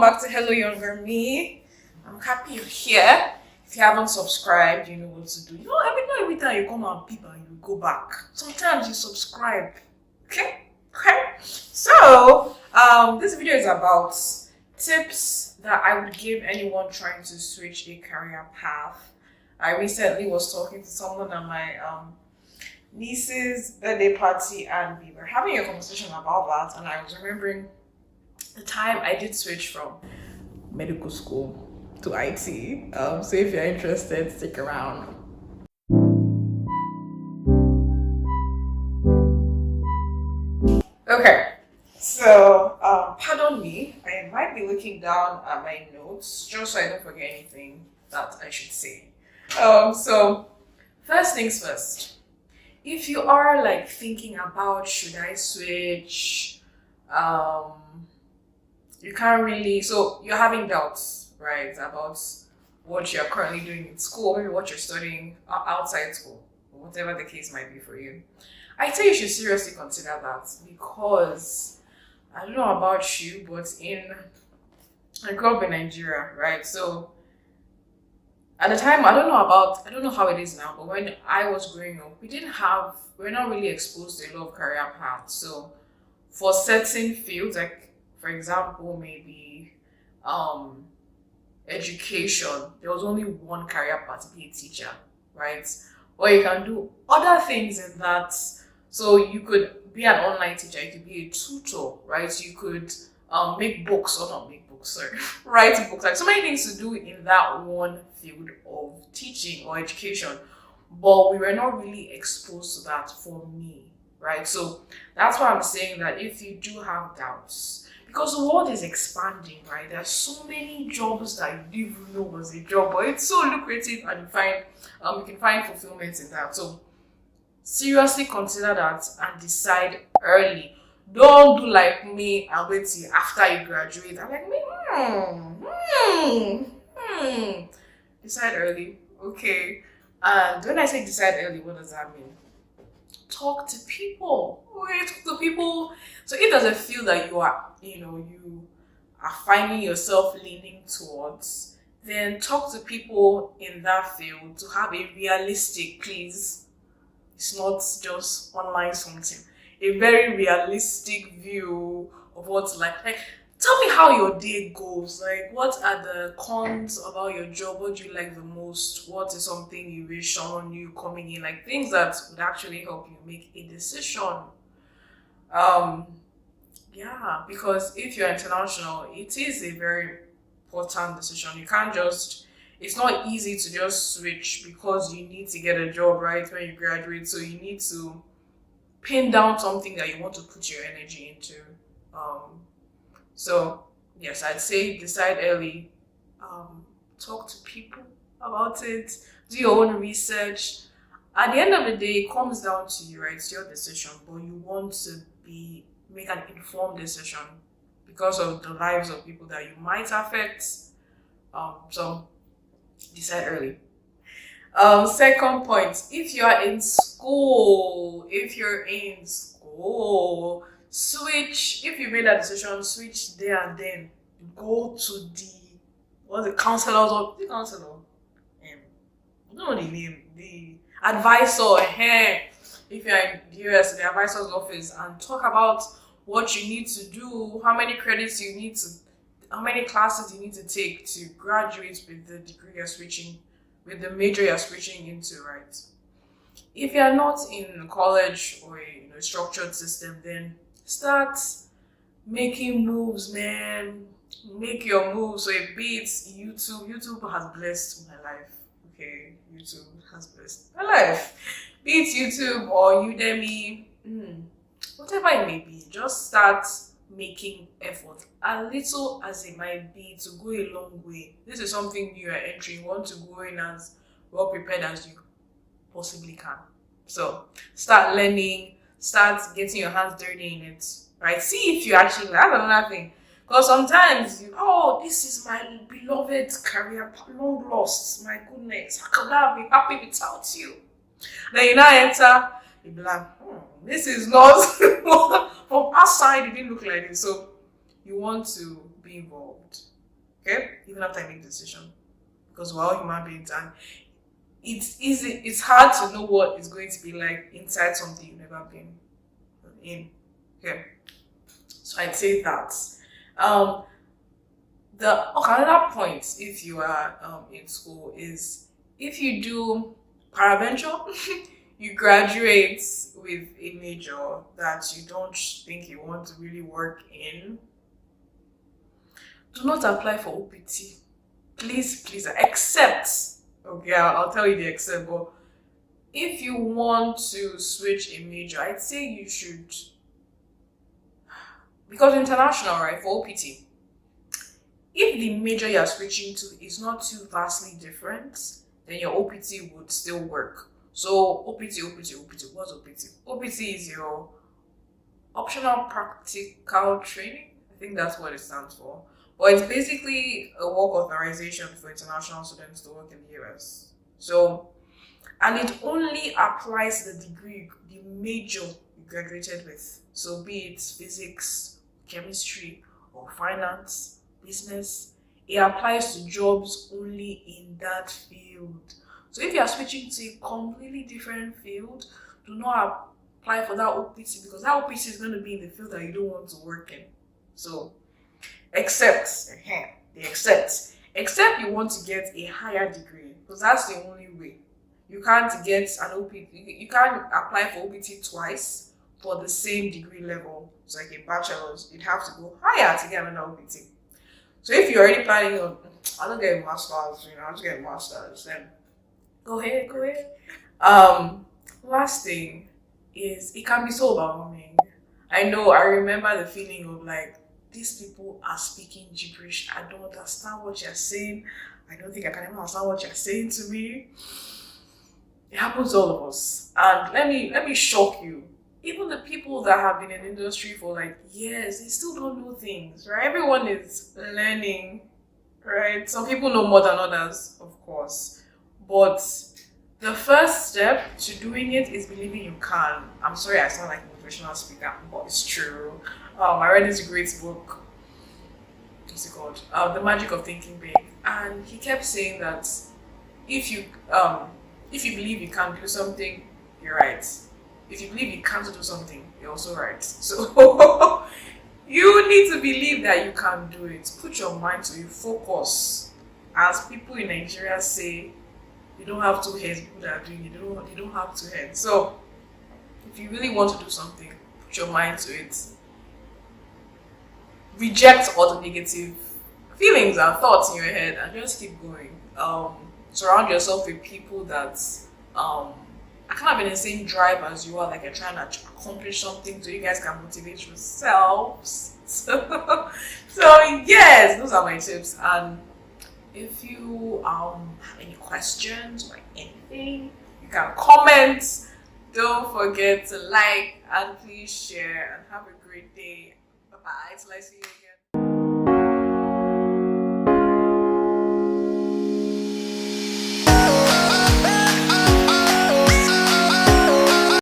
back to Hello Younger Me. I'm happy you're here. If you haven't subscribed, you know what to do. Not every time you come and peep and you go back. Sometimes you subscribe. Okay? So, this video is about tips that I would give anyone trying to switch a career path. I recently was talking to someone at my niece's birthday party, and we were having a conversation about that, and I was remembering the time I did switch from medical school to IT. So if you're interested, stick around. Okay, so pardon me, I might be looking down at my notes just so I don't forget anything that I should say. So first things first, if you are like thinking about should I switch, you can't really, so you're having doubts, right, about what you're currently doing in school, maybe what you're studying outside school, whatever the case might be for you. I'd say you should seriously consider that, because I don't know about you, but I grew up in Nigeria, right? So at the time, I don't know how it is now, but when I was growing up, we're not really exposed to a lot of career paths. So for certain fields, like for example, maybe education, there was only one career path to be a teacher, right? Or you can do other things in that. So you could be an online teacher, you could be a tutor, right? You could make books, or not make books, sorry, write books. Like so many things to do in that one field of teaching or education. But we were not really exposed to that for me, right? So that's why I'm saying that if you do have doubts, because the world is expanding, right? There's so many jobs that you didn't even know was a job, but it's so lucrative, and you can find fulfillment in that. So seriously consider that and decide early. Don't do like me and wait till after you graduate. I'm like, decide early, okay? And when I say decide early, what does that mean? Talk to people. Okay, talk to people. So if there's a field that you are finding yourself leaning towards, then talk to people in that field to have a realistic, please. It's not just online something. A very realistic view of what's like tell me how your day goes. Like, what are the cons about your job? What do you like the most? What is something you wish someone knew coming in? Like things that would actually help you make a decision. Yeah, because if you're international, it is a very important decision. It's not easy to just switch because you need to get a job right when you graduate. So you need to pin down something that you want to put your energy into. So yes, I'd say decide early. Talk to people about it. Do your own research. At the end of the day, it comes down to you, right? It's your decision, but you want to make an informed decision because of the lives of people that you might affect. So decide early. Second point, if you're in school, switch. If you made that decision, switch there and then. Go to the counselor's or the counselor. I don't know the name. The advisor. If you're in the US, the advisor's office, and talk about what you need to do, how many credits you need to, how many classes you need to take to graduate with the degree you're switching, with the major you're switching into, right? If you're not in college or a structured system, then start making moves, man. Make your moves. So it beats YouTube. YouTube has blessed my life. Okay, YouTube has blessed my life. Be it YouTube or Udemy, whatever it may be, just start making effort. As little as it might be, to go a long way. This is something you are entering. You want to go in as well prepared as you possibly can. So start learning, start getting your hands dirty in it, right? See if you actually, that's another thing. Because sometimes, this is my beloved career, long lost, my goodness, how could I be happy without you? Then you now enter, you be like, this is not, from outside it didn't look like this. So you want to be be involved. Okay? Even after I make the decision. Because we're all human beings and it's hard to know what it's going to be like inside something you've never been in. Okay. So I'd say that. Another point if you are in school is if you do paraventure, you graduate with a major that you don't think you want to really work in, do not apply for OPT. Please, except, okay, I'll tell you the except, but if you want to switch a major, I'd say you should, because international, right, for OPT, if the major you're switching to is not too vastly different, then your OPT would still work. So OPT, what's OPT? OPT is your optional practical training. I think that's what it stands for. But it's basically a work authorization for international students to work in the US. So, and it only applies to the degree, the major you graduated with. So be it physics, chemistry, or finance, business, it applies to jobs only in that field. So if you are switching to a completely different field, do not apply for that OPT because that OPT is going to be in the field that you don't want to work in. So, except you want to get a higher degree because that's the only way. You can't get an OPT. You can't apply for OPT twice for the same degree level. It's like a bachelor's. You'd have to go higher to get another OPT. So if you're already planning on, I don't get a master's, I'll just get a master's, then go ahead. Last thing is it can be so overwhelming. I know, I remember the feeling of like, these people are speaking gibberish. I don't understand what you're saying. I don't think I can even understand what you're saying to me. It happens to all of us. And let me shock you. Even the people that have been in the industry for like years, they still don't know things, right? Everyone is learning, right? Some people know more than others, of course. But the first step to doing it is believing you can. I'm sorry I sound like a motivational speaker, but it's true. I read this great book. What's it called? The Magic of Thinking Big. And he kept saying that if you believe you can do something, you're right. If you believe you can't do something, you're also right. So you need to believe that you can do it. Put your mind to it. Focus. As people in Nigeria say, you don't have two heads. People that are doing it, you don't have two heads. So if you really want to do something, put your mind to it. Reject all the negative feelings and thoughts in your head and just keep going. Surround yourself with people that are kind of in the same drive as you are, like you're trying to accomplish something so you guys can motivate yourselves. So yes, those are my tips. And if you have any questions or anything, you can comment. Don't forget to like and please share and have a great day. Bye-bye. Till I see you again.